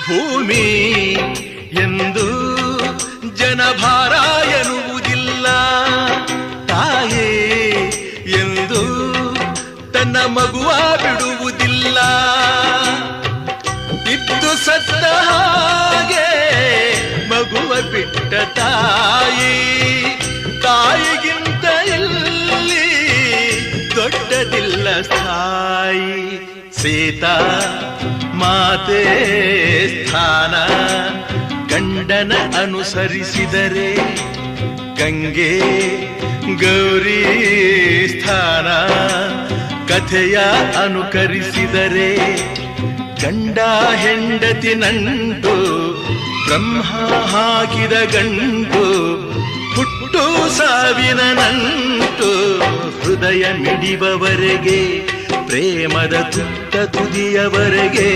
ಭೂಮಿ ಎಂದು ಜನಭಾರ ಎನ್ನುವುದಿಲ್ಲ. ತಾಯೇ ಎಂದು ತನ್ನ ಮಗುವ ಬಿಡುವುದಿಲ್ಲ. ಇದ್ದು ಸತ್ತ ಹಾಗೆ ಮಗುವ ಬಿಟ್ಟ ತಾಯಿ, ತಾಯಿಗಿಂತ ಇಲ್ಲಿ ದೊಡ್ಡದಿಲ್ಲ ಸ್ಥಾಯಿ. ಸೀತಾ ಮಾತೆ ಸ್ಥಾನ ಗಂಡನ ಅನುಸರಿಸಿದರೆ, ಗಂಗೆ ಗೌರಿ ಸ್ಥಾನ ಕಥೆಯ ಅನುಕರಿಸಿದರೆ, ಗಂಡ ಹೆಂಡತಿ ನಂಟು ಬ್ರಹ್ಮ ಹಾಕಿದ ಗಂಟು, ಹುಟ್ಟು ಸಾವಿನ ನಂಟು ಹೃದಯ ಮಿಡಿಬವರೆಗೆ, ಪ್ರೇಮದ ತುತ್ತ ತುದಿಯವರೆಗೆ.